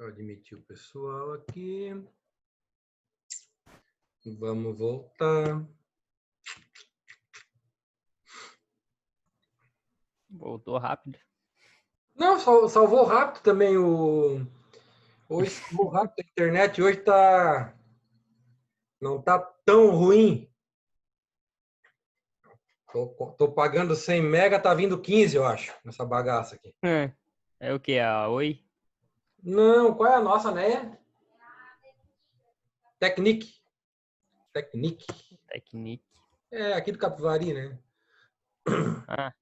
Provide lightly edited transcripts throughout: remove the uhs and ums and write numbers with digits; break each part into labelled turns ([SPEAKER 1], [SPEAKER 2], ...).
[SPEAKER 1] eu admitir o pessoal aqui. Vamos voltar.
[SPEAKER 2] Voltou rápido.
[SPEAKER 1] Não, salvou rápido também o... Hoje salvou rápido. A internet hoje não tá tão ruim. Tô pagando 100 mega, tá vindo 15, eu acho, nessa bagaça aqui.
[SPEAKER 2] É o que? A Oi?
[SPEAKER 1] Não, qual é a nossa, né? Technic.
[SPEAKER 2] Technic.
[SPEAKER 1] É, aqui do Capivari, né?
[SPEAKER 2] Ah,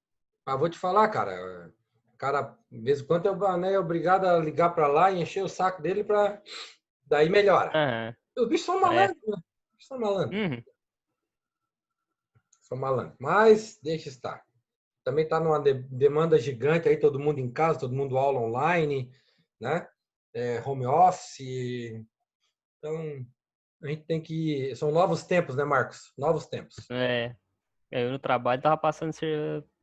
[SPEAKER 1] Mas vou te falar, cara. Cara, de vez em quando eu né, obrigado a ligar para lá e encher o saco dele para daí melhora.
[SPEAKER 2] aham.
[SPEAKER 1] Os bichos são
[SPEAKER 2] É.
[SPEAKER 1] malandros, né? Os bichos são malandros.
[SPEAKER 2] Uhum.
[SPEAKER 1] São malandros. Mas deixa estar. Também está numa demanda gigante aí, todo mundo em casa, todo mundo aula online, né? Home office. Então, a gente tem que. São novos tempos, né, Marcos? Novos tempos.
[SPEAKER 2] É. Eu no trabalho tava passando esse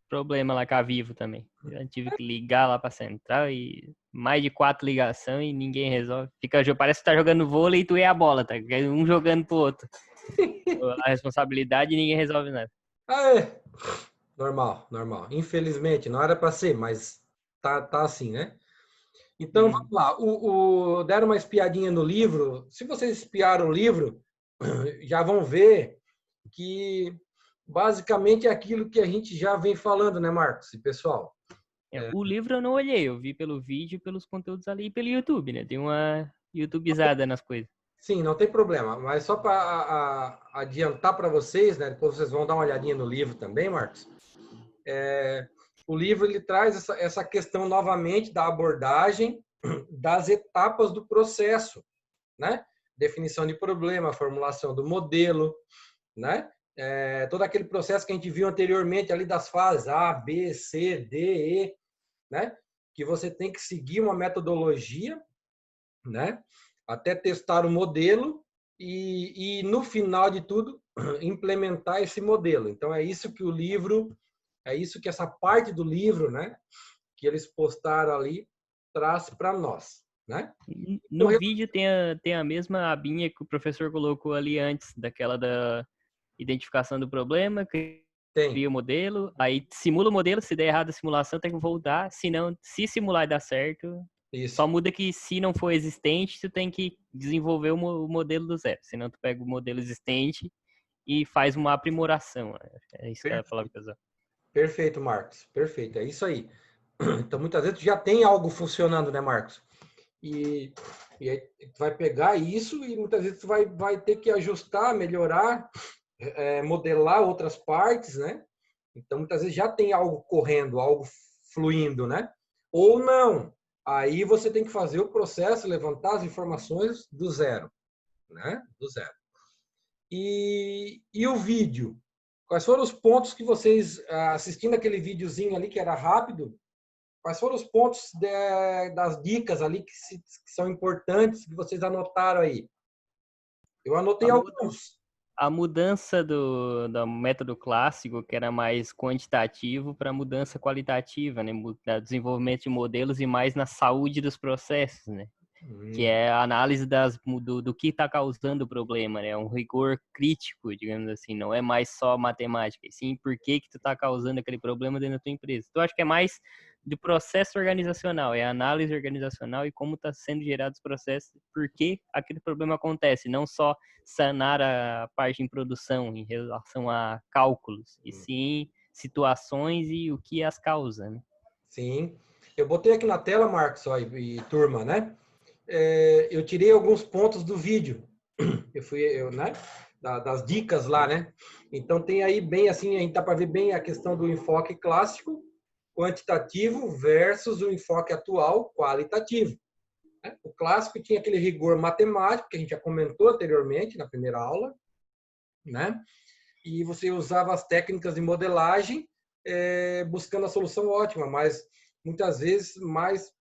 [SPEAKER 2] problema lá com a Vivo também. Eu tive que ligar lá pra central e mais de 4 ligações e ninguém resolve. Parece que tá jogando vôlei e tu é a bola, tá? Um jogando pro outro. A responsabilidade e ninguém resolve nada.
[SPEAKER 1] Ah, é. Normal, normal. Infelizmente, não era para ser, mas tá assim, né? Então, vamos lá. Deram uma espiadinha no livro. Se vocês espiaram o livro, já vão ver que basicamente é aquilo que a gente já vem falando, né, Marcos? E pessoal?
[SPEAKER 2] O livro eu não olhei, eu vi pelo vídeo, pelos conteúdos ali e pelo YouTube, né? Tem uma YouTubezada nas coisas.
[SPEAKER 1] Sim, não tem problema. Mas só para adiantar para vocês, né? Depois vocês vão dar uma olhadinha no livro também, Marcos. O livro ele traz essa questão novamente da abordagem das etapas do processo, né? Definição de problema, formulação do modelo, né? Todo aquele processo que a gente viu anteriormente ali das fases A, B, C, D, E, né? Que você tem que seguir uma metodologia, né? Até testar o modelo e no final de tudo implementar esse modelo. Então é isso que o livro, é isso que essa parte do livro, né? Que eles postaram ali traz para nós, né?
[SPEAKER 2] No vídeo tem a mesma abinha que o professor colocou ali antes, daquela da identificação do problema, cria o modelo, aí simula o modelo, se der errado a simulação tem que voltar, se não, se simular e dar certo,
[SPEAKER 1] Isso.
[SPEAKER 2] só muda que se não for existente, tu tem que desenvolver o modelo do zero, senão tu pega o modelo existente e faz uma aprimoração, é isso que é a palavra que eu uso.
[SPEAKER 1] Perfeito, Marcos, perfeito, é isso aí. Então, muitas vezes tu já tem algo funcionando, né, Marcos? E aí tu vai pegar isso e muitas vezes tu vai ter que ajustar, melhorar, modelar outras partes, né? Então, muitas vezes já tem algo correndo, algo fluindo, né? Ou não. Aí você tem que fazer o processo, levantar as informações do zero, né? Do zero. E o vídeo? Quais foram os pontos que vocês, assistindo aquele videozinho ali que era rápido, quais foram os pontos das dicas ali que são importantes que vocês anotaram aí? Eu anotei alguns.
[SPEAKER 2] A mudança do método clássico, que era mais quantitativo, para mudança qualitativa, né? Desenvolvimento de modelos e mais na saúde dos processos, né? Que é a análise do que está causando o problema, né? Um rigor crítico, digamos assim, não é mais só matemática, e sim por que tu está causando aquele problema dentro da tua empresa. Então, acho que é mais do processo organizacional, é a análise organizacional e como está sendo gerados os processos, por que aquele problema acontece, não só sanar a parte em produção em relação a cálculos, e sim situações e o que as causa, né?
[SPEAKER 1] Sim. Eu botei aqui na tela, Marcos, ó, e turma, né? Eu tirei alguns pontos do vídeo. Né? Das dicas lá, né? Então tem aí bem assim, a gente dá para ver bem a questão do enfoque clássico, quantitativo versus o enfoque atual, qualitativo. Né? O clássico tinha aquele rigor matemático que a gente já comentou anteriormente na primeira aula, né? E você usava as técnicas de modelagem buscando a solução ótima, mas muitas vezes mais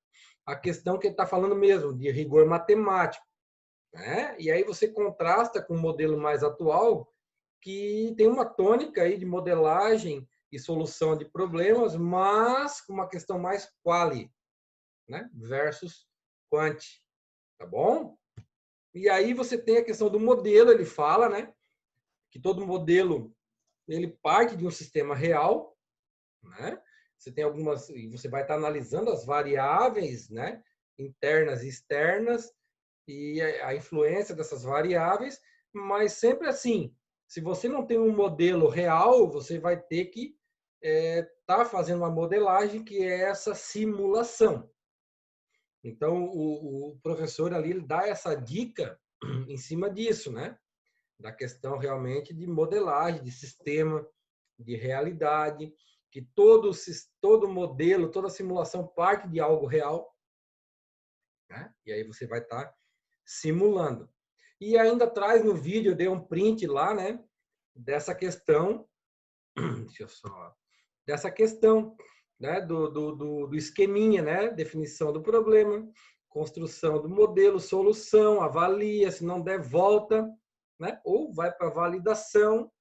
[SPEAKER 1] a questão que ele está falando mesmo, de rigor matemático. Né? E aí você contrasta com um modelo mais atual, que tem uma tônica aí de modelagem e solução de problemas, mas com uma questão mais quali, né? Versus quanti. tá bom? E aí você tem a questão do modelo, ele fala, né, que todo modelo ele parte de um sistema real, né? Você tem algumas, e você vai estar analisando as variáveis, né, internas e externas e a influência dessas variáveis, mas sempre assim, se você não tem um modelo real, você vai ter que estar fazendo uma modelagem que é essa simulação. Então, o professor ali ele dá essa dica em cima disso, né? Da questão realmente de modelagem, de sistema, de realidade, que todo modelo, toda simulação parte de algo real, né? E aí você vai estar simulando. E ainda traz no vídeo, eu dei um print lá, né? Dessa questão, deixa eu só, dessa questão, né? Do esqueminha, né? Definição do problema, construção do modelo, solução, avalia, se não der, volta, né? Ou vai para validação,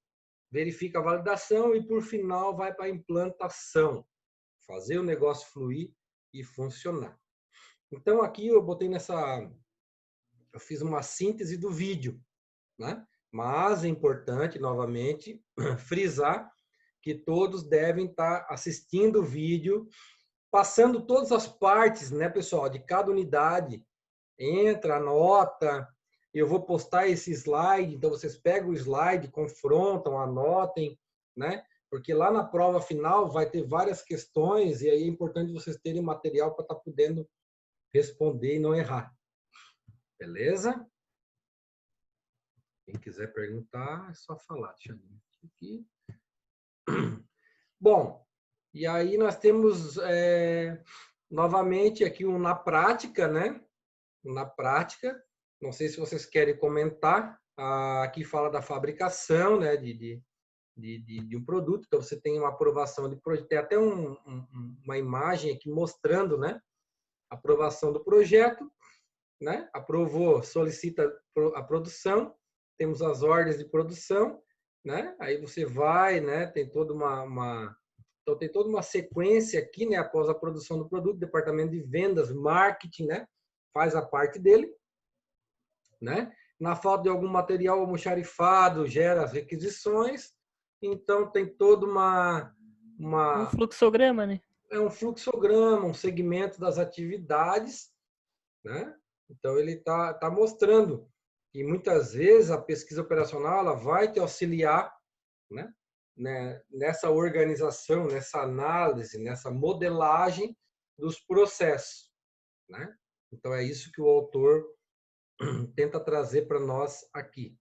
[SPEAKER 1] verifica a validação e, por final, vai para a implantação. Fazer o negócio fluir e funcionar. Então, aqui eu botei eu fiz uma síntese do vídeo, né? Mas é importante, novamente, frisar que todos devem estar assistindo o vídeo, passando todas as partes, né, pessoal, de cada unidade. Entra, anota. Eu vou postar esse slide, então vocês pegam o slide, confrontam, anotem, né? Porque lá na prova final vai ter várias questões e aí é importante vocês terem material para estar podendo responder e não errar. Beleza? Quem quiser perguntar, é só falar. Deixa eu ver aqui. Bom, e aí nós temos novamente aqui um na prática, né? Na prática, não sei se vocês querem comentar. Aqui fala da fabricação, né? De um produto. Então você tem uma aprovação de projeto. Tem até uma imagem aqui mostrando, né? A aprovação do projeto, né? Aprovou, solicita a produção. Temos as ordens de produção, né? Aí você vai, né? Tem toda então tem toda uma sequência aqui, né? Após a produção do produto, departamento de vendas, marketing, né? Faz a parte dele, né? Na falta de algum material almoxarifado, gera as requisições. Então tem toda
[SPEAKER 2] Um fluxograma, né?
[SPEAKER 1] É um fluxograma, um segmento das atividades, né? Então ele tá mostrando que muitas vezes a pesquisa operacional ela vai te auxiliar, né? Nessa organização, nessa análise, nessa modelagem dos processos, né? Então é isso que o autor tenta trazer para nós aqui,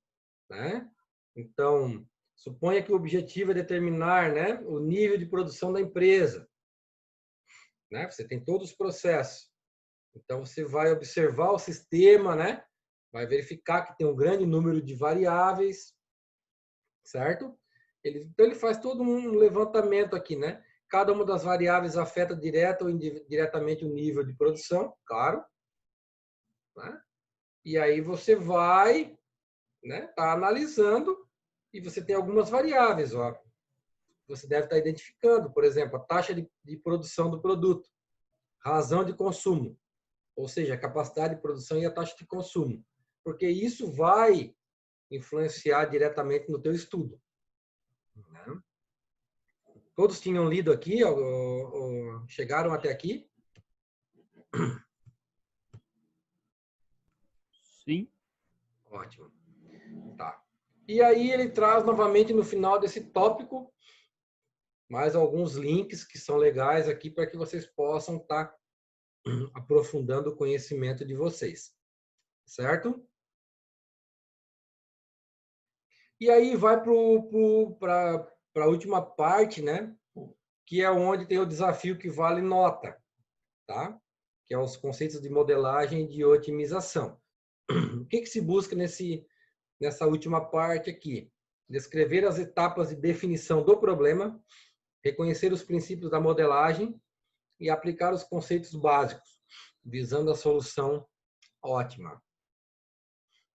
[SPEAKER 1] né? Então, suponha que o objetivo é determinar, né, o nível de produção da empresa, né? Você tem todos os processos. Então, você vai observar o sistema, né? Vai verificar que tem um grande número de variáveis, certo? Então, ele faz todo um levantamento aqui, né? Cada uma das variáveis afeta direta ou indiretamente o nível de produção, claro. Né? E aí você vai, né? Tá analisando e você tem algumas variáveis, ó. Você deve estar identificando, por exemplo, a taxa de produção do produto, razão de consumo, ou seja, a capacidade de produção e a taxa de consumo, porque isso vai influenciar diretamente no teu estudo. Né? Todos tinham lido aqui, chegaram até aqui?
[SPEAKER 2] Sim.
[SPEAKER 1] Ótimo. Tá. E aí ele traz novamente no final desse tópico mais alguns links que são legais aqui para que vocês possam estar aprofundando o conhecimento de vocês. Certo? E aí vai para a última parte, né? Que é onde tem o desafio que vale nota, tá? Que é os conceitos de modelagem e de otimização. O que se busca nessa última parte aqui? Descrever as etapas de definição do problema, reconhecer os princípios da modelagem e aplicar os conceitos básicos, visando a solução ótima.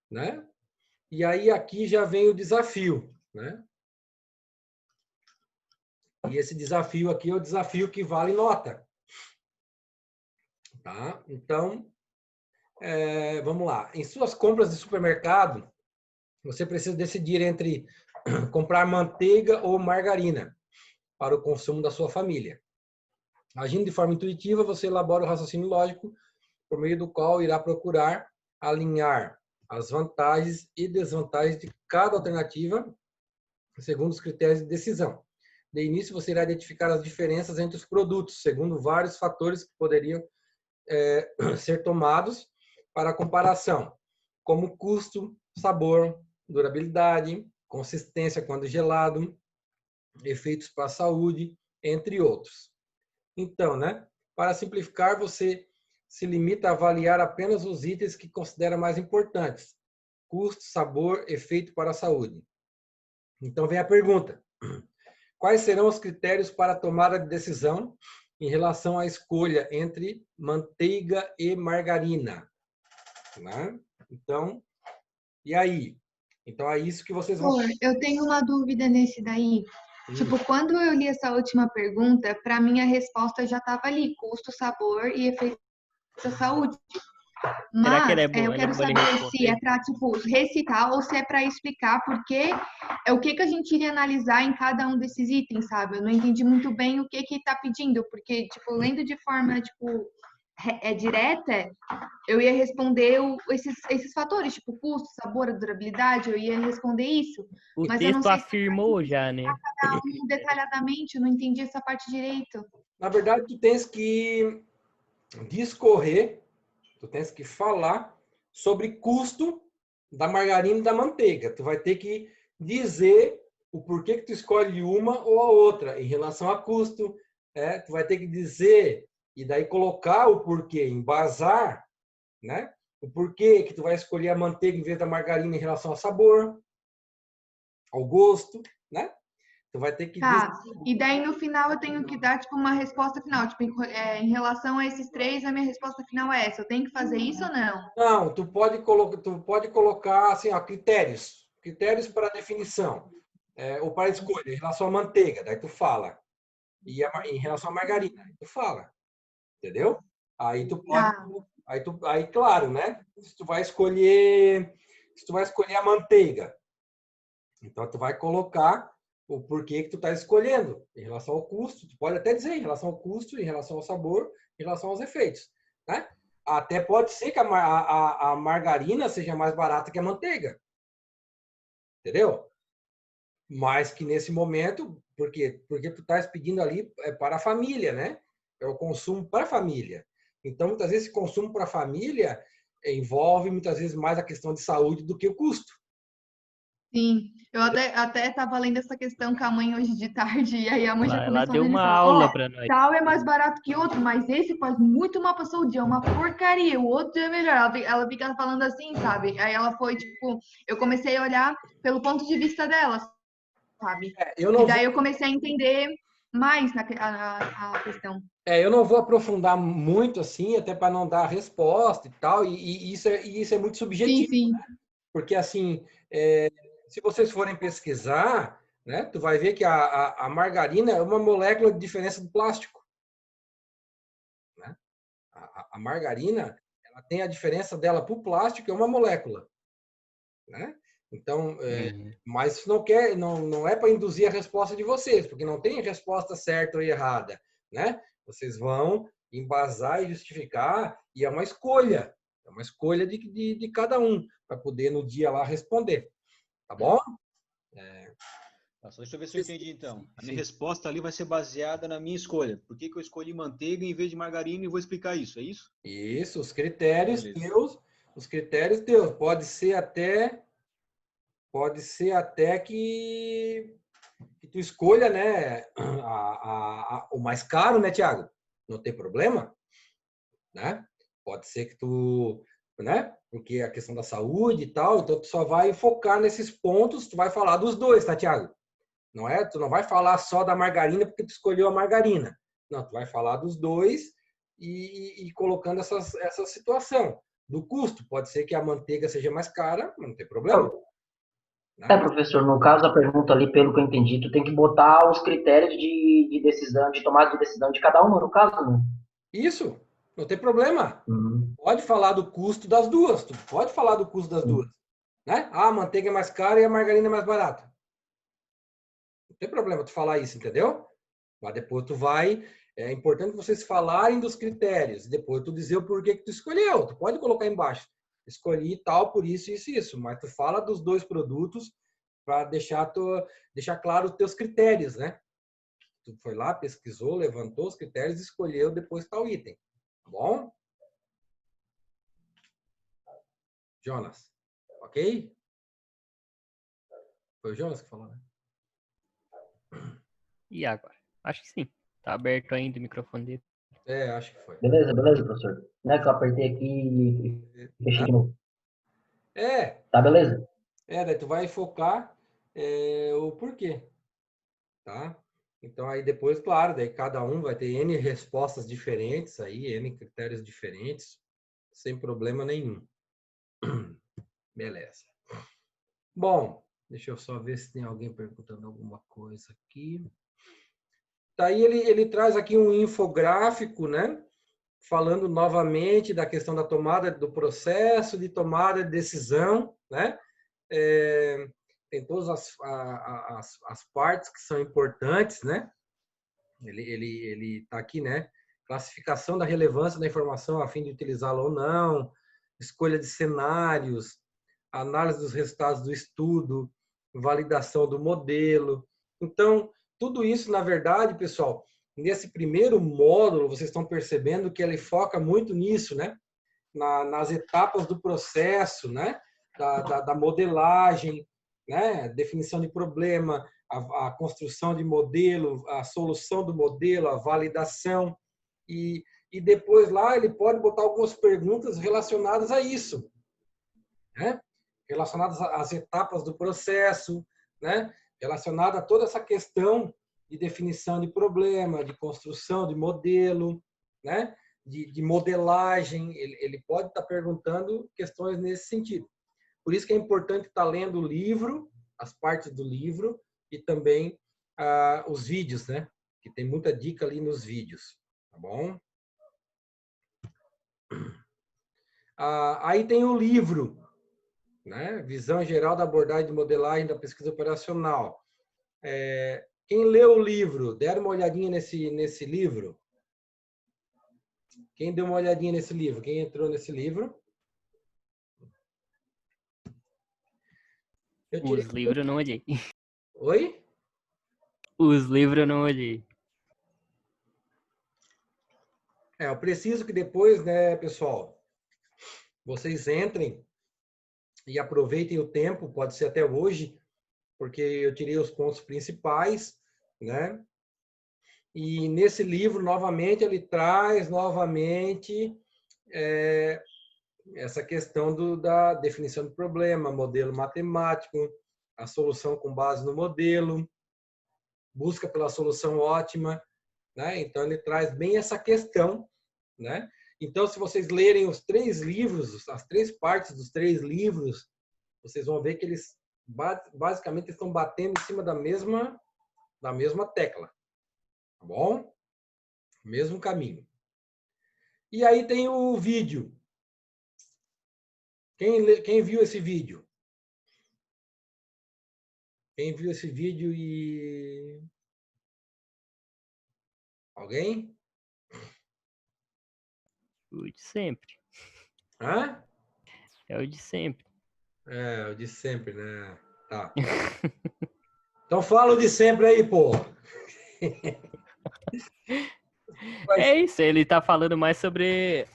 [SPEAKER 1] Né? E aí aqui já vem o desafio, né? E esse desafio aqui é o desafio que vale nota. Tá? Então, Vamos lá. Em suas compras de supermercado, você precisa decidir entre comprar manteiga ou margarina para o consumo da sua família. Agindo de forma intuitiva, você elabora o raciocínio lógico por meio do qual irá procurar alinhar as vantagens e desvantagens de cada alternativa segundo os critérios de decisão. De início, você irá identificar as diferenças entre os produtos, segundo vários fatores que poderiam ser tomados para a comparação, como custo, sabor, durabilidade, consistência quando gelado, efeitos para a saúde, entre outros. Então, para simplificar, você se limita a avaliar apenas os itens que considera mais importantes: custo, sabor, efeito para a saúde. Então vem a pergunta: quais serão os critérios para a tomada de decisão em relação à escolha entre manteiga e margarina? Então, e aí? Então é isso que vocês vão...
[SPEAKER 3] Eu tenho uma dúvida nesse daí. Tipo, quando eu li essa última pergunta, para mim a resposta já estava ali: custo, sabor e efeito da saúde.
[SPEAKER 2] Será que
[SPEAKER 3] Mas
[SPEAKER 2] ela
[SPEAKER 3] eu
[SPEAKER 2] é
[SPEAKER 3] quero
[SPEAKER 2] boa de
[SPEAKER 3] saber se é
[SPEAKER 2] responder?
[SPEAKER 3] para, tipo, recitar ou se é para explicar porque o que a gente iria analisar em cada um desses itens, sabe? Eu não entendi muito bem o que tá pedindo, porque, tipo, lendo de forma, tipo, direta, eu ia responder esses fatores, tipo, custo, sabor, durabilidade, eu ia responder isso.
[SPEAKER 2] O
[SPEAKER 3] Mas eu não
[SPEAKER 2] texto
[SPEAKER 3] sei se é
[SPEAKER 2] afirmou já, né?
[SPEAKER 3] cada um detalhadamente, eu não entendi essa parte direito.
[SPEAKER 1] Na verdade, tu tens que discorrer, tu tens que falar sobre custo da margarina e da manteiga. Tu vai ter que dizer o porquê que tu escolhe uma ou a outra em relação a custo. Tu vai ter que dizer e daí colocar o porquê, embasar, o porquê que tu vai escolher a manteiga em vez da margarina em relação ao sabor, ao gosto, Tu vai ter que dizer...
[SPEAKER 3] Tá, e daí no final eu tenho que dar, tipo, uma resposta final. Tipo, em relação a esses três, a minha resposta final é essa. Eu tenho que fazer isso ou não?
[SPEAKER 1] Não, tu pode colocar assim, ó, critérios para definição, ou para escolha, em relação à manteiga, daí tu fala. E em relação à margarina, aí tu fala, entendeu? Aí tu pode,
[SPEAKER 3] Tá.
[SPEAKER 1] aí claro, se tu vai escolher a manteiga, então tu vai colocar o porquê que tu está escolhendo em relação ao custo. Tu pode até dizer em relação ao custo, em relação ao sabor, em relação aos efeitos, Até pode ser que a margarina seja mais barata que a manteiga, entendeu? Mas que nesse momento, porque tu estás pedindo ali para a família, É o consumo para a família. Então, muitas vezes, esse consumo para a família envolve muitas vezes mais a questão de saúde do que o custo.
[SPEAKER 3] Sim, eu até tava lendo essa questão com a mãe hoje de tarde, e aí a mãe já
[SPEAKER 2] Ela
[SPEAKER 3] começou a
[SPEAKER 2] deu uma
[SPEAKER 3] analisar.
[SPEAKER 2] aula para nós.
[SPEAKER 3] Tal é mais barato que outro, mas esse faz muito mal pra saúde, é uma porcaria, o outro é melhor. Ela fica falando assim, sabe? Aí ela foi, tipo, eu comecei a olhar pelo ponto de vista dela, sabe? E daí eu comecei a entender mais a questão.
[SPEAKER 1] Eu não vou aprofundar muito assim, até para não dar a resposta e tal, e isso é muito
[SPEAKER 3] Sim,
[SPEAKER 1] subjetivo,
[SPEAKER 3] sim.
[SPEAKER 1] porque assim, se vocês forem pesquisar, tu vai ver que a margarina é uma molécula de diferença do plástico. A margarina, ela tem a diferença dela para o plástico, é uma molécula. Então, mas isso não é para induzir a resposta de vocês, porque não tem resposta certa ou errada. Vocês vão embasar e justificar, e é uma escolha de cada um, para poder no dia lá responder. Tá bom?
[SPEAKER 4] Só deixa eu ver se eu entendi, então. A minha resposta ali vai ser baseada na minha escolha. Por que eu escolhi manteiga em vez de margarina e vou explicar isso, é isso?
[SPEAKER 1] Isso, os critérios
[SPEAKER 4] Beleza.
[SPEAKER 1] teus. Os critérios teus. Pode ser até que tu escolha, o mais caro, Tiago? Não tem problema, Pode ser que tu, Porque a questão da saúde e tal, então tu só vai focar nesses pontos, tu vai falar dos dois, tá, Tiago? Tu não vai falar só da margarina porque tu escolheu a margarina. Não, tu vai falar dos dois e colocando essa situação. Do custo, pode ser que a manteiga seja mais cara, mas não tem problema.
[SPEAKER 5] Professor, no caso da pergunta ali, pelo que eu entendi, tu tem que botar os critérios de decisão, de tomada de decisão de cada uma, no caso, né?
[SPEAKER 1] Isso. Não tem problema. Pode falar do custo das duas. Tu pode falar do custo das duas. Né? Ah, a manteiga é mais cara e a margarina é mais barata. Não tem problema tu falar isso, entendeu? Mas depois tu vai... É importante vocês falarem dos critérios. Depois tu dizer o porquê que tu escolheu. Tu pode colocar embaixo. Escolhi tal por isso, isso e isso. Mas tu fala dos dois produtos para deixar claro os teus critérios, né? Tu foi lá, pesquisou, levantou os critérios e escolheu depois tal item. Tá bom? Jonas. Ok? Foi o Jonas que falou, né?
[SPEAKER 2] E agora? Acho que sim. Tá aberto ainda o microfone dele.
[SPEAKER 1] Acho que foi.
[SPEAKER 5] Beleza, professor. Não é que eu apertei aqui e fechei de novo. Tá, beleza?
[SPEAKER 1] Daí tu vai focar o porquê. Tá? Então, aí depois, claro, daí cada um vai ter N respostas diferentes aí, N critérios diferentes, sem problema nenhum. Beleza. Bom, deixa eu só ver se tem alguém perguntando alguma coisa aqui. Daí ele traz aqui um infográfico, né? Falando novamente da questão da tomada do processo de tomada de decisão, né? Tem todas as partes que são importantes, né? Ele está aqui, né? Classificação da relevância da informação a fim de utilizá-la ou não, escolha de cenários, análise dos resultados do estudo, validação do modelo. Então, tudo isso, na verdade, pessoal, nesse primeiro módulo, vocês estão percebendo que ele foca muito nisso, né? Nas etapas do processo, né? Da modelagem, né? Definição de problema, a construção de modelo, a solução do modelo, a validação. E depois lá ele pode botar algumas perguntas relacionadas a isso, né? Relacionadas às etapas do processo, né? Relacionada a toda essa questão de definição de problema, de construção de modelo, né? De modelagem. Ele pode estar perguntando questões nesse sentido. Por isso que é importante estar lendo o livro, as partes do livro e também os vídeos, né? Que tem muita dica ali nos vídeos, tá bom? Aí tem o livro, né? Visão geral da abordagem de modelagem da pesquisa operacional. Quem leu o livro, deram uma olhadinha nesse livro? Quem deu uma olhadinha nesse livro? Quem entrou nesse livro?
[SPEAKER 2] Os livros eu não olhei.
[SPEAKER 1] Oi?
[SPEAKER 2] Os livros eu não olhei.
[SPEAKER 1] Eu preciso que depois, né, pessoal, vocês entrem e aproveitem o tempo, pode ser até hoje, porque eu tirei os pontos principais, né? E nesse livro, novamente, ele traz novamente essa questão da definição do problema, modelo matemático, a solução com base no modelo, busca pela solução ótima, né? Então, ele traz bem essa questão, né? Então, se vocês lerem os 3 livros, as 3 partes dos 3 livros, vocês vão ver que eles basicamente estão batendo em cima da mesma tecla, tá bom? Mesmo caminho. E aí tem o vídeo. Quem viu esse vídeo? Quem viu esse vídeo e... Alguém?
[SPEAKER 2] O de sempre.
[SPEAKER 1] Hã?
[SPEAKER 2] É o de sempre.
[SPEAKER 1] O de sempre, né? Tá. Então fala o de sempre aí, pô.
[SPEAKER 2] É isso, ele tá falando mais sobre...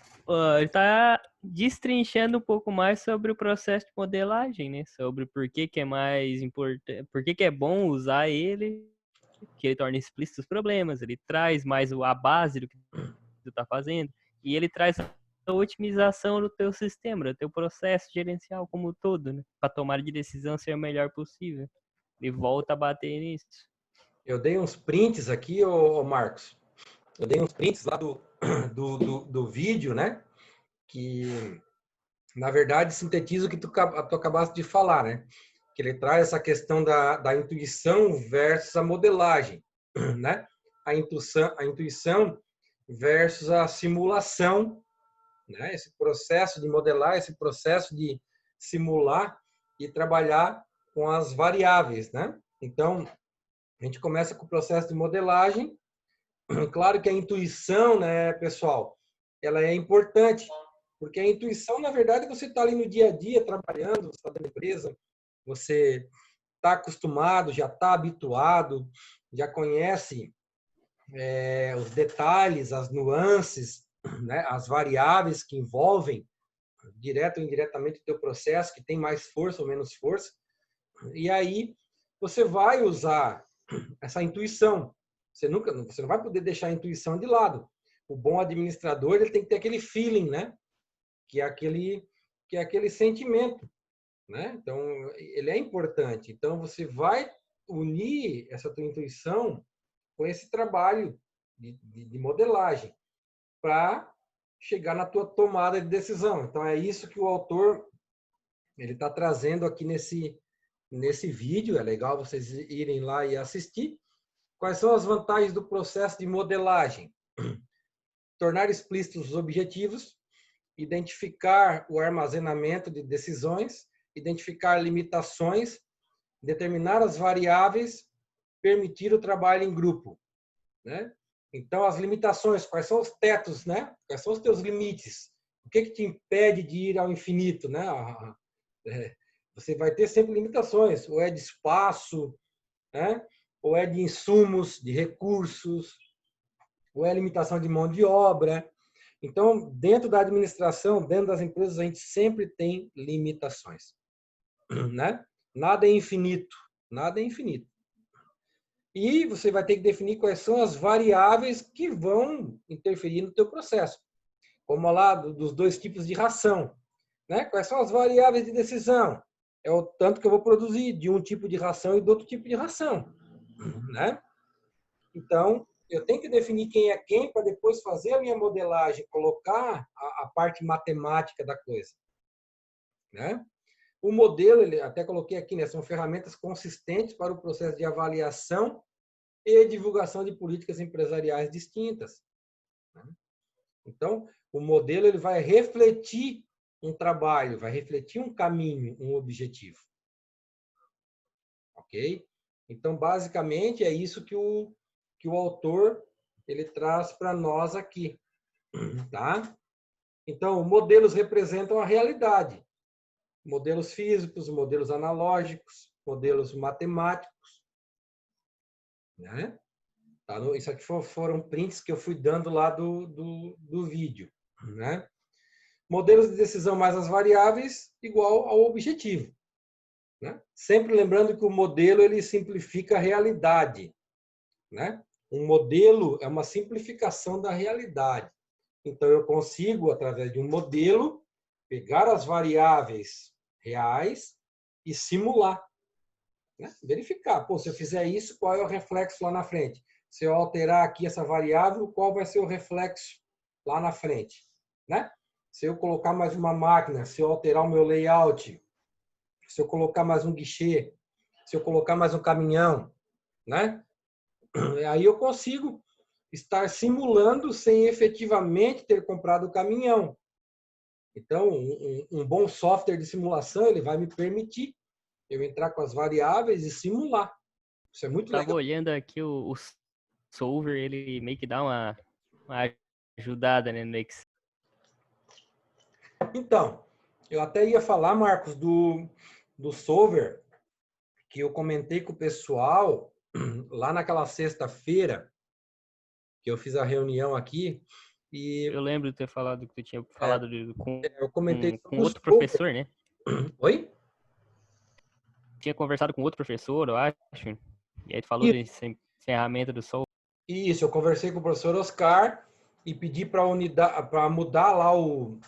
[SPEAKER 2] ele tá destrinchando um pouco mais sobre o processo de modelagem, né? Sobre por que é mais importante, por que é bom usar ele, que ele torna explícitos os problemas, ele traz mais a base do que tu tá fazendo, e ele traz a otimização do teu sistema, do teu processo gerencial como um todo, né? Para tomar de decisão ser o melhor possível. Ele volta a bater nisso.
[SPEAKER 1] Eu dei uns prints aqui, ô Marcos. Eu dei uns prints lá do vídeo, né? Que, na verdade, sintetiza o que tu acabaste de falar, né? Que ele traz essa questão da intuição versus a modelagem, né? A intuição versus a simulação, né? Esse processo de modelar, esse processo de simular e trabalhar com as variáveis, né? Então, a gente começa com o processo de modelagem. Claro que a intuição, né, pessoal, ela é importante, porque a intuição, na verdade, você está ali no dia a dia trabalhando, você está na empresa, você está acostumado, já está habituado, já conhece os detalhes, as nuances, né, as variáveis que envolvem, direto ou indiretamente, o teu processo, que tem mais força ou menos força. E aí você vai usar essa intuição. Você não vai poder deixar a intuição de lado. O bom administrador, ele tem que ter aquele feeling, né? Que é aquele sentimento, né? Então, ele é importante. Então, você vai unir essa tua intuição com esse trabalho de modelagem para chegar na tua tomada de decisão. Então, é isso que o autor ele está trazendo aqui nesse vídeo. É legal vocês irem lá e assistir. Quais são as vantagens do processo de modelagem? Tornar explícitos os objetivos, identificar o armazenamento de decisões, identificar limitações, determinar as variáveis, permitir o trabalho em grupo, né? Então, as limitações, quais são os tetos, né? Quais são os teus limites? O que te impede de ir ao infinito, né? Você vai ter sempre limitações, ou é de espaço, né? Ou é de insumos, de recursos, ou é limitação de mão de obra. Então, dentro da administração, dentro das empresas, a gente sempre tem limitações, né? Nada é infinito, nada é infinito. E você vai ter que definir quais são as variáveis que vão interferir no teu processo. Como lá dos 2 tipos de ração, né? Quais são as variáveis de decisão? É o tanto que eu vou produzir de um tipo de ração e do outro tipo de ração, né? Então, eu tenho que definir quem é quem para depois fazer a minha modelagem, colocar a parte matemática da coisa, né? O modelo, ele até coloquei aqui, né? São ferramentas consistentes para o processo de avaliação e divulgação de políticas empresariais distintas, né? Então, o modelo ele vai refletir um trabalho, vai refletir um caminho, um objetivo. Ok? Então, basicamente, é isso que o autor ele traz para nós aqui, tá? Então, modelos representam a realidade. Modelos físicos, modelos analógicos, modelos matemáticos, né? Tá? Isso aqui foram prints que eu fui dando lá do vídeo, né? Modelos de decisão mais as variáveis igual ao objetivo, né? Sempre lembrando que o modelo ele simplifica a realidade, né? Um modelo é uma simplificação da realidade. Então, eu consigo, através de um modelo, pegar as variáveis reais e simular, né? Verificar. Pô, se eu fizer isso, qual é o reflexo lá na frente? Se eu alterar aqui essa variável, qual vai ser o reflexo lá na frente, né? Se eu colocar mais uma máquina, se eu alterar o meu layout, se eu colocar mais um guichê, se eu colocar mais um caminhão, né? Aí eu consigo estar simulando sem efetivamente ter comprado o caminhão. Então, um bom software de simulação, ele vai me permitir eu entrar com as variáveis e simular. Isso é muito legal.
[SPEAKER 2] Tava olhando aqui o Solver, ele meio que dá uma ajudada, né, no Excel.
[SPEAKER 1] Então, eu até ia falar, Marcos, do Solver, que eu comentei com o pessoal lá naquela sexta-feira, que eu fiz a reunião aqui. E
[SPEAKER 2] eu lembro de ter falado que tu tinha falado
[SPEAKER 1] eu comentei
[SPEAKER 2] com outro professor, né?
[SPEAKER 1] Oi?
[SPEAKER 2] Tinha conversado com outro professor, eu acho. E aí tu falou de ferramenta do Solver.
[SPEAKER 1] Isso, eu conversei com o professor Oscar e pedi para mudar lá o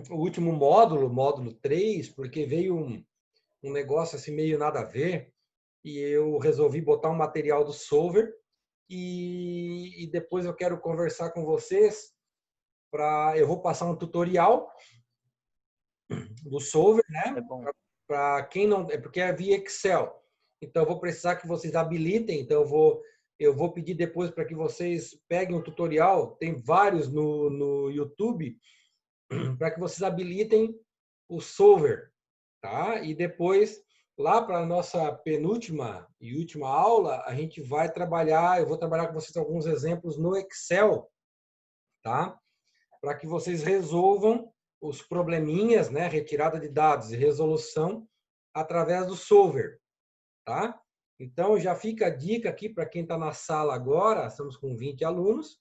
[SPEAKER 1] último módulo 3, porque veio um negócio assim meio nada a ver, e eu resolvi botar um material do Solver e depois eu quero conversar com vocês eu vou passar um tutorial do Solver, né? Para quem não, porque é via Excel. Então eu vou precisar que vocês habilitem, então eu vou eu vou pedir depois para que vocês peguem o tutorial, tem vários no YouTube, para que vocês habilitem o Solver, tá? E depois, lá para a nossa penúltima e última aula, a gente vai trabalhar, eu vou trabalhar com vocês alguns exemplos no Excel, tá? Para que vocês resolvam os probleminhas, né? Retirada de dados e resolução através do Solver, tá? Então, já fica a dica aqui para quem está na sala agora, estamos com 20 alunos,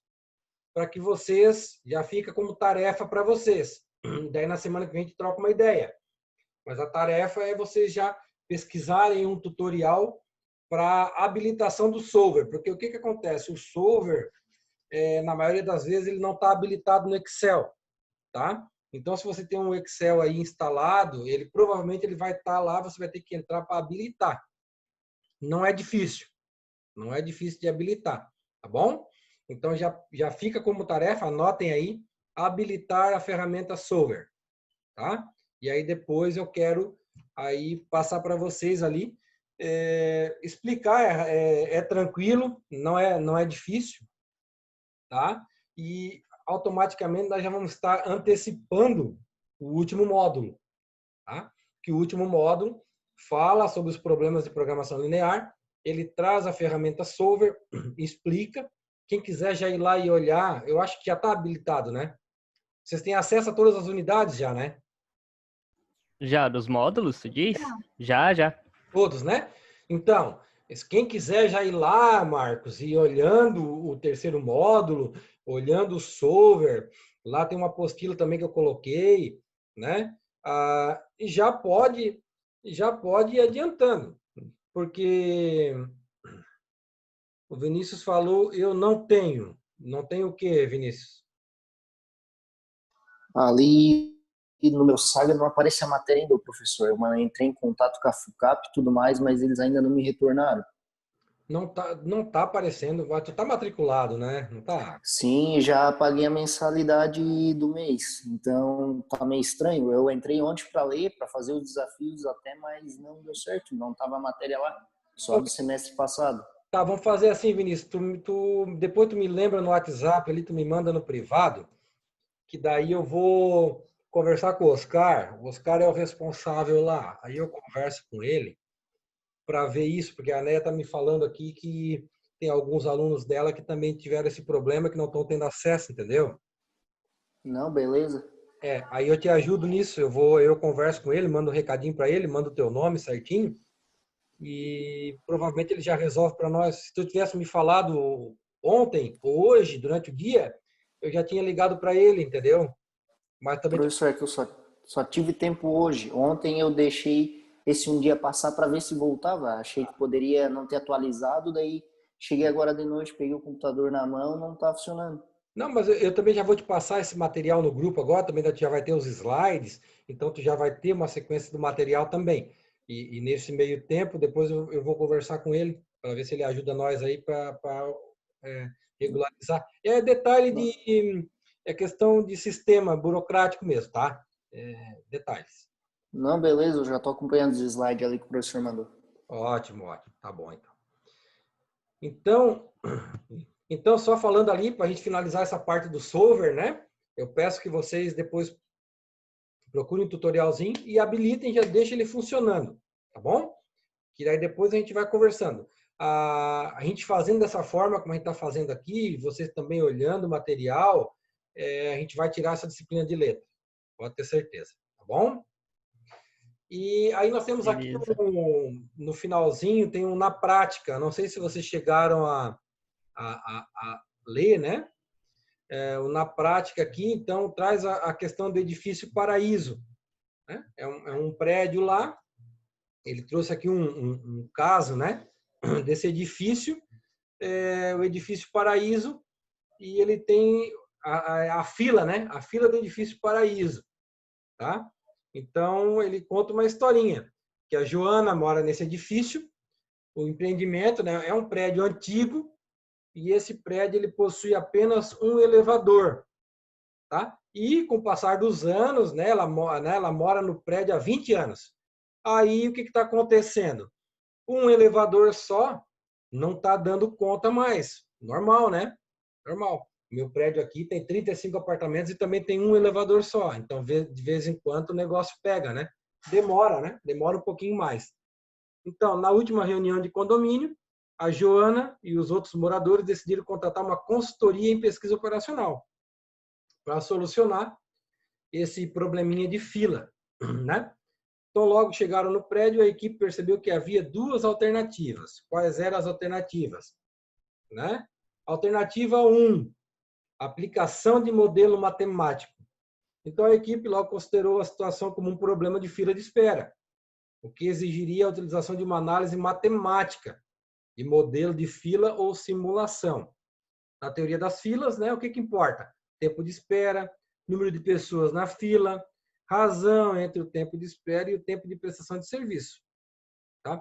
[SPEAKER 1] para que vocês, já fica como tarefa para vocês. Daí, na semana que vem, a gente troca uma ideia. Mas a tarefa é vocês já pesquisarem um tutorial para habilitação do Solver. Porque o que acontece? O Solver, na maioria das vezes, ele não está habilitado no Excel, tá? Então, se você tem um Excel aí instalado, ele provavelmente ele vai estar lá, você vai ter que entrar para habilitar. Não é difícil. Não é difícil de habilitar, tá bom? Então, já fica como tarefa, anotem aí, habilitar a ferramenta Solver, tá? E aí, depois eu quero aí passar para vocês ali, explicar, é tranquilo, não é difícil, tá? E automaticamente nós já vamos estar antecipando o último módulo, tá? Que o último módulo fala sobre os problemas de programação linear, ele traz a ferramenta Solver, explica. Quem quiser já ir lá e olhar, eu acho que já está habilitado, né? Vocês têm acesso a todas as unidades já, né?
[SPEAKER 2] Já, dos módulos, tu diz? Já.
[SPEAKER 1] Todos, né? Então, quem quiser já ir lá, Marcos, e olhando o terceiro módulo, olhando o Solver, lá tem uma apostila também que eu coloquei, né? E já pode ir adiantando, porque o Vinícius falou, eu não tenho. Não tenho o quê, Vinícius?
[SPEAKER 5] Ali no meu Saga não aparece a matéria ainda, professor. Eu entrei em contato com a FUCAP e tudo mais, mas eles ainda não me retornaram.
[SPEAKER 1] Não tá aparecendo. Tu tá matriculado, né? Não tá?
[SPEAKER 5] Sim, já paguei a mensalidade do mês. Então tá meio estranho. Eu entrei ontem para ler, para fazer os desafios até, mas não deu certo. Não tava a matéria lá, só do semestre passado.
[SPEAKER 1] Tá, vamos fazer assim, Vinícius. Depois tu me lembra no WhatsApp ali, tu me manda no privado, que daí eu vou conversar com o Oscar. O Oscar é o responsável lá. Aí eu converso com ele para ver isso, porque a Neia tá me falando aqui que tem alguns alunos dela que também tiveram esse problema, que não estão tendo acesso, entendeu?
[SPEAKER 5] Não, beleza.
[SPEAKER 1] Aí eu te ajudo nisso. Eu converso com ele, mando um recadinho para ele, mando o teu nome certinho e provavelmente ele já resolve para nós. Se tu tivesse me falado ontem ou hoje, durante o dia, eu já tinha ligado para ele, entendeu? Mas também
[SPEAKER 5] Professor, é que eu só tive tempo hoje. Ontem eu deixei esse um dia passar para ver se voltava. Achei que poderia não ter atualizado, daí cheguei agora de noite, peguei o computador na mão, não tá funcionando.
[SPEAKER 1] Não, mas eu também já vou te passar esse material no grupo agora, também já vai ter os slides, então tu já vai ter uma sequência do material também. E nesse meio tempo, depois eu vou conversar com ele, para ver se ele ajuda nós aí para regularizar. É detalhe é questão de sistema burocrático mesmo, tá? Detalhes.
[SPEAKER 5] Não, beleza, eu já tô acompanhando os slides ali que o professor mandou.
[SPEAKER 1] Ótimo. Tá bom, então. Então, só falando ali, para a gente finalizar essa parte do Solver, né? Eu peço que vocês depois procurem um tutorialzinho e habilitem, já deixem ele funcionando, tá bom? Que daí depois a gente vai conversando. A gente fazendo dessa forma, como a gente está fazendo aqui, vocês também olhando o material, a gente vai tirar essa disciplina de letra. Pode ter certeza, tá bom? E aí nós temos aqui no finalzinho, tem um na prática. Não sei se vocês chegaram a ler, né? Na prática aqui, então, traz a questão do edifício Paraíso. Né? É um prédio lá, ele trouxe aqui um caso, né? Desse edifício, o edifício Paraíso, e ele tem a fila, né? A fila do edifício Paraíso, tá? Então, ele conta uma historinha, que a Joana mora nesse edifício, o empreendimento, né? É um prédio antigo, e esse prédio ele possui apenas um elevador, tá? E com o passar dos anos, né, ela mora no prédio há 20 anos. Aí o que está acontecendo? Um elevador só não está dando conta mais. Normal, né? Normal. Meu prédio aqui tem 35 apartamentos e também tem um elevador só. Então, de vez em quando, o negócio pega, né? Demora, né? Demora um pouquinho mais. Então, na última reunião de condomínio, a Joana e os outros moradores decidiram contratar uma consultoria em pesquisa operacional para solucionar esse probleminha de fila, né? Então, logo chegaram no prédio, a equipe percebeu que havia duas alternativas. Quais eram as alternativas? Né? Alternativa 1, aplicação de modelo matemático. Então, a equipe logo considerou a situação como um problema de fila de espera, o que exigiria a utilização de uma análise matemática de modelo de fila ou simulação. Na teoria das filas, né, o que importa? Tempo de espera, número de pessoas na fila, razão entre o tempo de espera e o tempo de prestação de serviço. Tá?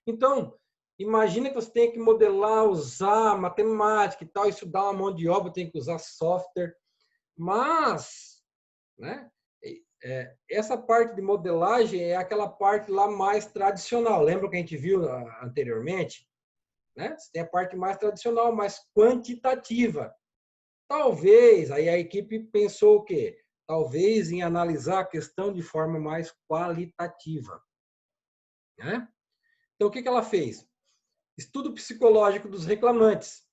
[SPEAKER 1] Então, imagina que você tem que modelar, usar matemática e tal, isso dá uma mão de obra, tem que usar software. Mas, né, essa parte de modelagem é aquela parte lá mais tradicional. Lembra que a gente viu anteriormente? Né? Você tem a parte mais tradicional, mais quantitativa. Talvez, aí a equipe pensou o quê? Talvez em analisar a questão de forma mais qualitativa. Né? Então, o que ela fez? Estudo psicológico dos reclamantes.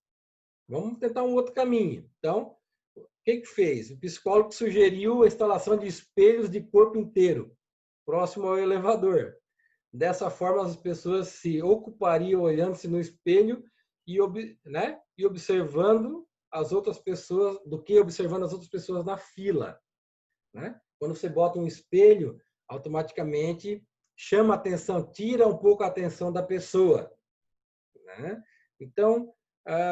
[SPEAKER 1] Vamos tentar um outro caminho. Então, o que fez? O psicólogo sugeriu a instalação de espelhos de corpo inteiro, próximo ao elevador. Dessa forma, as pessoas se ocupariam olhando-se no espelho e observando as outras pessoas, do que observando as outras pessoas na fila. Né? Quando você bota um espelho, automaticamente chama a atenção, tira um pouco a atenção da pessoa. Né? Então,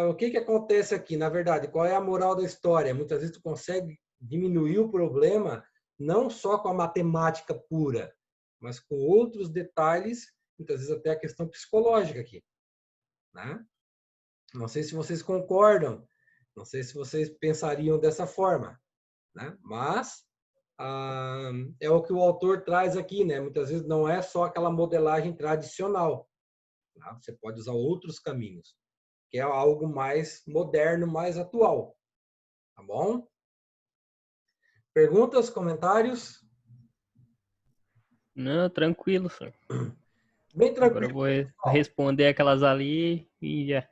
[SPEAKER 1] o que acontece aqui? Na verdade, qual é a moral da história? Muitas vezes tu consegue diminuir o problema não só com a matemática pura, mas com outros detalhes, muitas vezes até a questão psicológica aqui. Né? Não sei se vocês concordam, não sei se vocês pensariam dessa forma, né? Mas é o que o autor traz aqui, né? Muitas vezes não é só aquela modelagem tradicional. Tá? Você pode usar outros caminhos, que é algo mais moderno, mais atual. Tá bom? Perguntas, comentários?
[SPEAKER 2] Não, tranquilo, senhor.
[SPEAKER 1] Bem tranquilo.
[SPEAKER 2] Agora eu vou responder aquelas ali e já.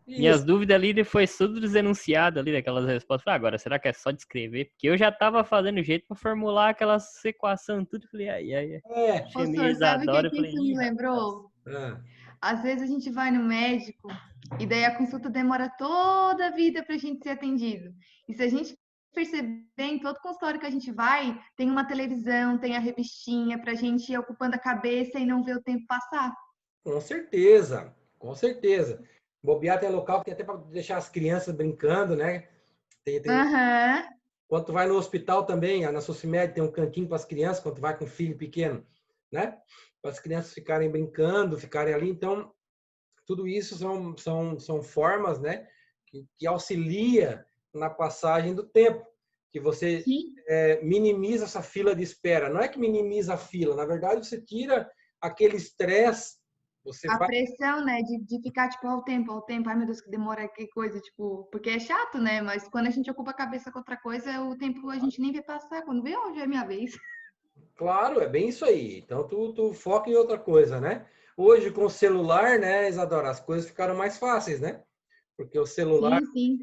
[SPEAKER 1] Isso.
[SPEAKER 2] Minhas dúvidas ali foi tudo desenunciado ali daquelas respostas. Falei, agora, será que é só descrever? Porque eu já tava fazendo jeito para formular aquelas equações, tudo. Falei, ai.
[SPEAKER 3] Ô, senhor, sabe o que isso me lembrou? Às vezes a gente vai no médico e daí a consulta demora toda a vida para a gente ser atendido. E se a gente perceber, em todo consultório que a gente vai, tem uma televisão, tem a revistinha para a gente ir ocupando a cabeça e não ver o tempo passar.
[SPEAKER 1] Com certeza, com certeza. Bobear tem local que tem até para deixar as crianças brincando, né?
[SPEAKER 3] Aham.
[SPEAKER 1] Quando tu vai no hospital também, na Socimed tem um cantinho para as crianças, quando tu vai com filho pequeno, né? Para as crianças ficarem brincando, ficarem ali. Então, tudo isso são formas, né? Que auxilia na passagem do tempo, que você minimiza essa fila de espera. Não é que minimiza a fila, na verdade você tira aquele estresse.
[SPEAKER 3] Pressão, né, de ficar, tipo, ao tempo, ai meu Deus, que demora, que coisa, tipo, porque é chato, né, mas quando a gente ocupa a cabeça com outra coisa, o tempo a gente nem vê passar, quando vê, já é minha vez.
[SPEAKER 1] Claro, é bem isso aí, então tu foca em outra coisa, né? Hoje com o celular, né, Isadora, as coisas ficaram mais fáceis, né? Porque o celular,
[SPEAKER 3] sim.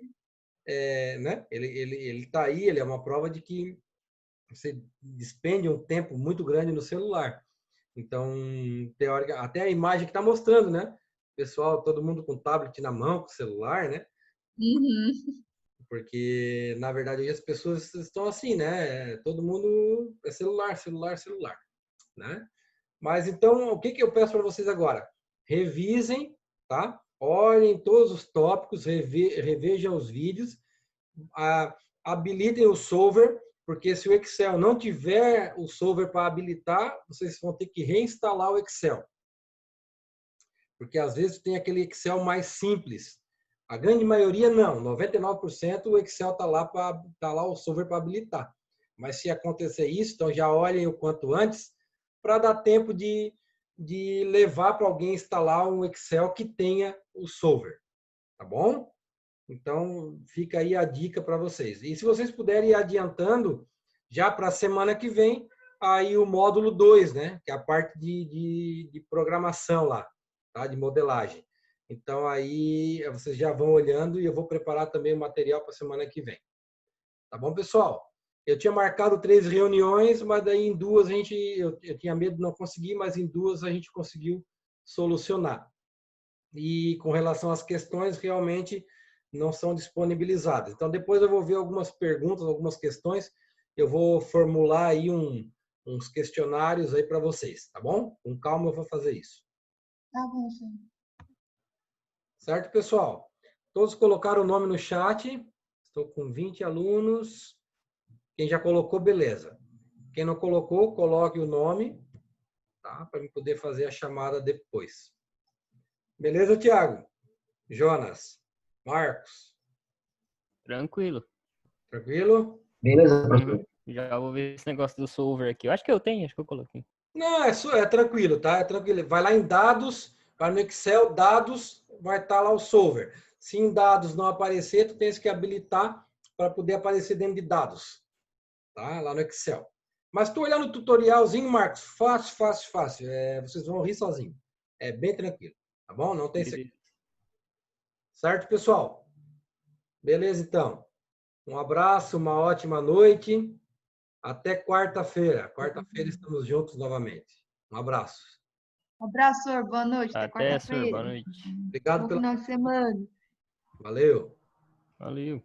[SPEAKER 1] né, ele tá aí, ele é uma prova de que você despende um tempo muito grande no celular. Então, teórica, até a imagem que está mostrando, né? Pessoal, todo mundo com tablet na mão, com celular, né?
[SPEAKER 3] Uhum.
[SPEAKER 1] Porque, na verdade, as pessoas estão assim, né? Todo mundo é celular, né? Mas, então, o que eu peço para vocês agora? Revisem, tá? Olhem todos os tópicos, revejam os vídeos, habilitem o solver, porque se o Excel não tiver o solver para habilitar, vocês vão ter que reinstalar o Excel. Porque às vezes tem aquele Excel mais simples. A grande maioria não, 99% o Excel tá lá o solver para habilitar. Mas se acontecer isso, então já olhem o quanto antes para dar tempo de de levar para alguém instalar um Excel que tenha o Solver, tá bom? Então, fica aí a dica para vocês. E se vocês puderem ir adiantando, já para a semana que vem, aí o módulo 2, né? Que é a parte de programação lá, tá? De modelagem. Então, aí vocês já vão olhando e eu vou preparar também o material para a semana que vem. Tá bom, pessoal? Eu tinha marcado 3 reuniões, mas daí em 2 eu tinha medo de não conseguir, mas em 2 a gente conseguiu solucionar. E com relação às questões, realmente não são disponibilizadas. Então, depois eu vou ver algumas perguntas, algumas questões. Eu vou formular aí uns questionários aí para vocês, tá bom? Com calma eu vou fazer isso.
[SPEAKER 3] Tá bom, senhor.
[SPEAKER 1] Certo, pessoal? Todos colocaram o nome no chat. Estou com 20 alunos. Quem já colocou, beleza. Quem não colocou, coloque o nome, tá? Para eu poder fazer a chamada depois. Beleza, Thiago? Jonas? Marcos?
[SPEAKER 2] Tranquilo.
[SPEAKER 1] Tranquilo?
[SPEAKER 5] Beleza, professor?
[SPEAKER 2] Já vou ver esse negócio do solver aqui. Eu acho que eu tenho, acho que eu coloquei.
[SPEAKER 1] Não, é tranquilo, tá? É tranquilo. Vai lá em dados, vai no Excel, dados, vai estar lá o solver. Se em dados não aparecer, tu tens que habilitar para poder aparecer dentro de dados, tá? Lá no Excel. Mas tu olhar no tutorialzinho, Marcos, fácil, fácil, fácil. Vocês vão rir sozinho. É bem tranquilo, tá bom? Não tem segredo. Certo, pessoal? Beleza, então. Um abraço, uma ótima noite. Até quarta-feira. Quarta-feira estamos juntos novamente. Um abraço.
[SPEAKER 3] Um abraço, senhor. Boa noite.
[SPEAKER 2] Até, senhor. Boa
[SPEAKER 3] Quarta-feira.
[SPEAKER 2] noite.
[SPEAKER 1] Obrigado
[SPEAKER 3] Bom
[SPEAKER 1] pela.
[SPEAKER 3] final de semana.
[SPEAKER 1] Valeu.
[SPEAKER 2] Valeu.